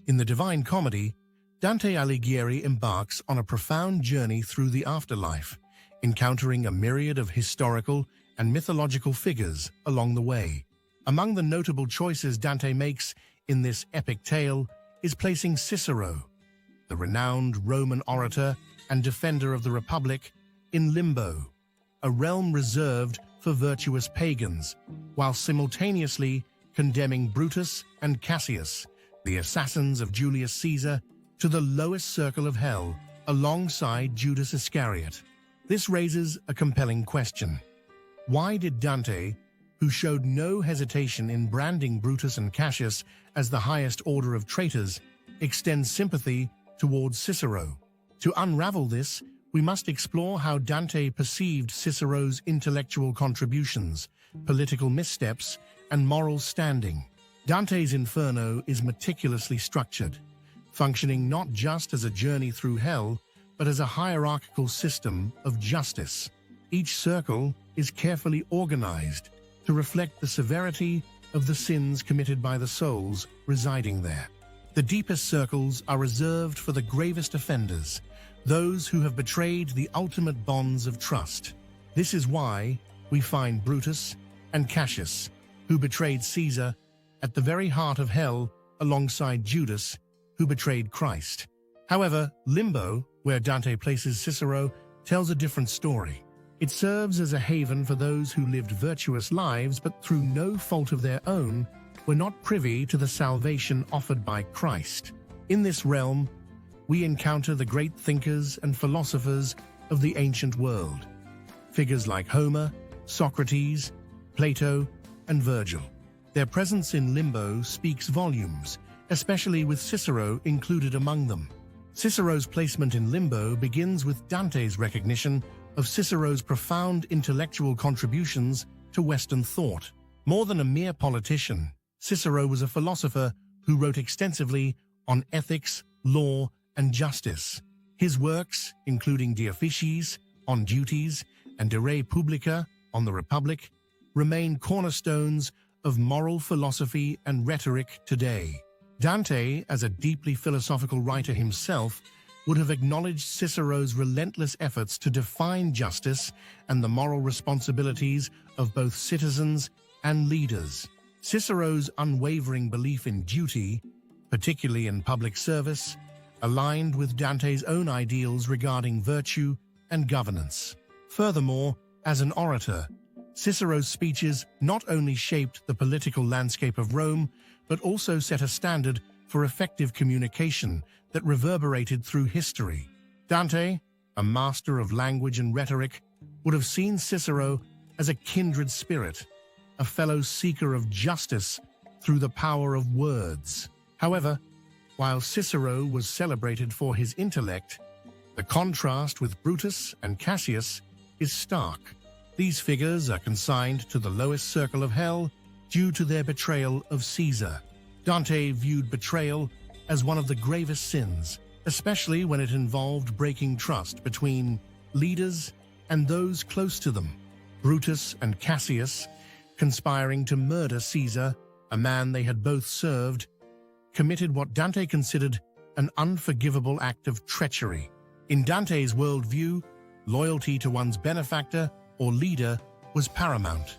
In the Divine Comedy, Dante Alighieri embarks on a profound journey through the afterlife, encountering a myriad of historical and mythological figures along the way. Among the notable choices Dante makes in this epic tale is placing Cicero, the renowned Roman orator and defender of the Republic, in limbo, a realm reserved for virtuous pagans, while simultaneously condemning Brutus and Cassius, the assassins of Julius Caesar, to the lowest circle of hell, alongside Judas Iscariot. This raises a compelling question. Why did Dante, who showed no hesitation in branding Brutus and Cassius as the highest order of traitors, extend sympathy towards Cicero? To unravel this, we must explore how Dante perceived Cicero's intellectual contributions, political missteps, and moral standing. Dante's Inferno is meticulously structured, functioning not just as a journey through hell, but as a hierarchical system of justice. Each circle is carefully organized to reflect the severity of the sins committed by the souls residing there. The deepest circles are reserved for the gravest offenders, those who have betrayed the ultimate bonds of trust. This is why we find Brutus and Cassius, who betrayed Caesar, at the very heart of hell alongside Judas, who betrayed Christ. However, Limbo, where Dante places Cicero, tells a different story. It serves as a haven for those who lived virtuous lives but through no fault of their own were not privy to the salvation offered by Christ. In this realm, we encounter the great thinkers and philosophers of the ancient world, figures like Homer, Socrates, Plato, and Virgil. Their presence in Limbo speaks volumes, especially with Cicero included among them. Cicero's placement in Limbo begins with Dante's recognition of Cicero's profound intellectual contributions to Western thought. More than a mere politician, Cicero was a philosopher who wrote extensively on ethics, law, and justice. His works, including De Officiis, on duties, and De Re Publica, on the Republic, remain cornerstones of moral philosophy and rhetoric today. Dante, as a deeply philosophical writer himself, would have acknowledged Cicero's relentless efforts to define justice and the moral responsibilities of both citizens and leaders. Cicero's unwavering belief in duty, particularly in public service, aligned with Dante's own ideals regarding virtue and governance. Furthermore, as an orator, Cicero's speeches not only shaped the political landscape of Rome, but also set a standard for effective communication that reverberated through history. Dante, a master of language and rhetoric, would have seen Cicero as a kindred spirit, a fellow seeker of justice through the power of words. However, while Cicero was celebrated for his intellect, the contrast with Brutus and Cassius is stark. These figures are consigned to the lowest circle of hell due to their betrayal of Caesar. Dante viewed betrayal as one of the gravest sins, especially when it involved breaking trust between leaders and those close to them. Brutus and Cassius, conspiring to murder Caesar, a man they had both served, committed what Dante considered an unforgivable act of treachery. In Dante's worldview, loyalty to one's benefactor or leader was paramount,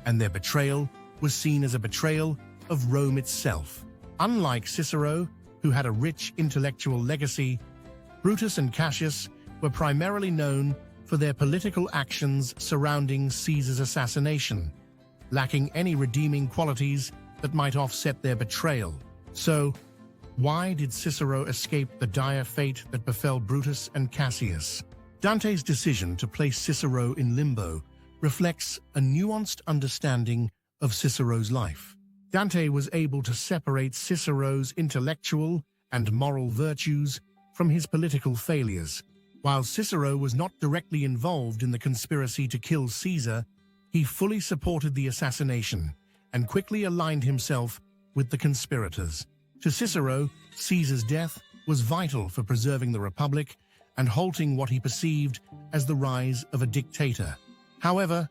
and their betrayal was seen as a betrayal of Rome itself. Unlike Cicero, who had a rich intellectual legacy, Brutus and Cassius were primarily known for their political actions surrounding Caesar's assassination, lacking any redeeming qualities that might offset their betrayal. So, why did Cicero escape the dire fate that befell Brutus and Cassius? Dante's decision to place Cicero in Limbo reflects a nuanced understanding of Cicero's life. Dante was able to separate Cicero's intellectual and moral virtues from his political failures. While Cicero was not directly involved in the conspiracy to kill Caesar, he fully supported the assassination and quickly aligned himself with the conspirators. To Cicero, Caesar's death was vital for preserving the Republic and halting what he perceived as the rise of a dictator. However,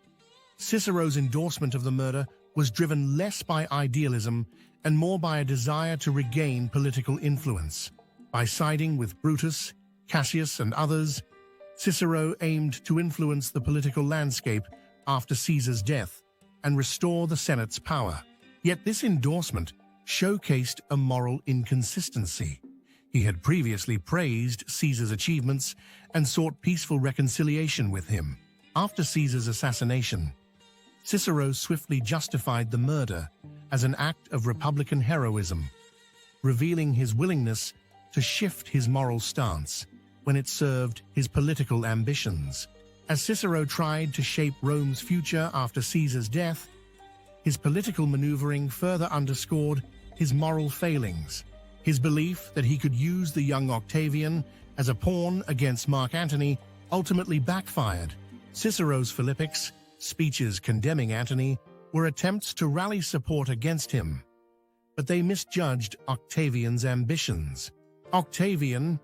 Cicero's endorsement of the murder was driven less by idealism and more by a desire to regain political influence. By siding with Brutus, Cassius, and others, Cicero aimed to influence the political landscape after Caesar's death and restore the Senate's power. Yet this endorsement showcased a moral inconsistency. He had previously praised Caesar's achievements and sought peaceful reconciliation with him. After Caesar's assassination, Cicero swiftly justified the murder as an act of republican heroism, revealing his willingness to shift his moral stance when it served his political ambitions. As Cicero tried to shape Rome's future after Caesar's death, his political maneuvering further underscored his moral failings. His belief that he could use the young Octavian as a pawn against Mark Antony ultimately backfired. Cicero's Philippics, speeches condemning Antony, were attempts to rally support against him, but they misjudged Octavian's ambitions. Octavian,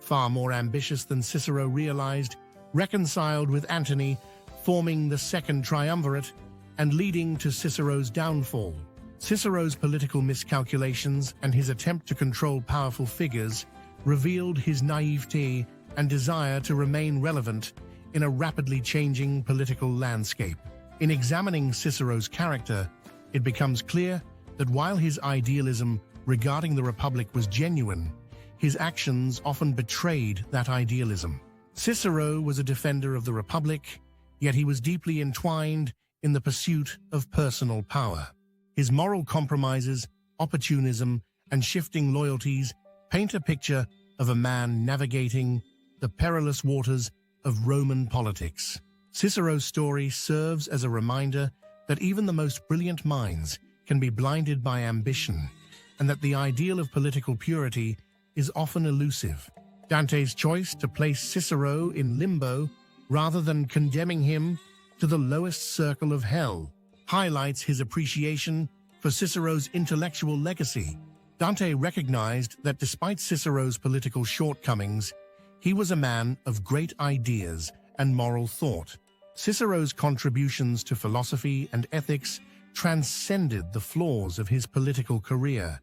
far more ambitious than Cicero realized, reconciled with Antony, forming the Second Triumvirate and leading to Cicero's downfall. Cicero's political miscalculations and his attempt to control powerful figures revealed his naivety and desire to remain relevant in a rapidly changing political landscape. In examining Cicero's character, it becomes clear that while his idealism regarding the Republic was genuine, his actions often betrayed that idealism. Cicero was a defender of the Republic, yet he was deeply entwined in the pursuit of personal power. His moral compromises, opportunism, and shifting loyalties paint a picture of a man navigating the perilous waters of Roman politics. Cicero's story serves as a reminder that even the most brilliant minds can be blinded by ambition, and that the ideal of political purity is often elusive. Dante's choice to place Cicero in limbo rather than condemning him to the lowest circle of hell highlights his appreciation for Cicero's intellectual legacy. Dante recognized that despite Cicero's political shortcomings, he was a man of great ideas and moral thought. Cicero's contributions to philosophy and ethics transcended the flaws of his political career,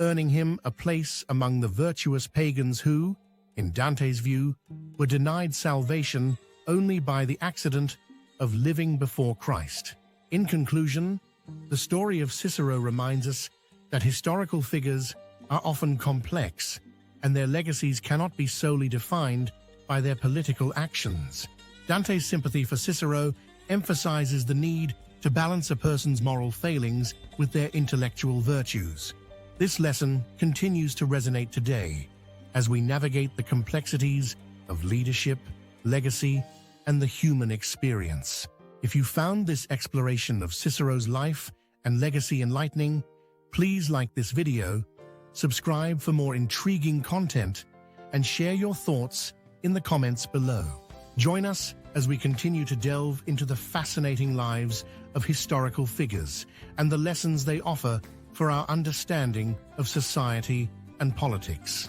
earning him a place among the virtuous pagans who, in Dante's view, were denied salvation only by the accident of living before Christ. In conclusion, the story of Cicero reminds us that historical figures are often complex, and their legacies cannot be solely defined by their political actions. Dante's sympathy for Cicero emphasizes the need to balance a person's moral failings with their intellectual virtues. This lesson continues to resonate today as we navigate the complexities of leadership, legacy, and the human experience. If you found this exploration of Cicero's life and legacy enlightening, please like this video, subscribe for more intriguing content, and share your thoughts in the comments below. Join us as we continue to delve into the fascinating lives of historical figures and the lessons they offer for our understanding of society and politics.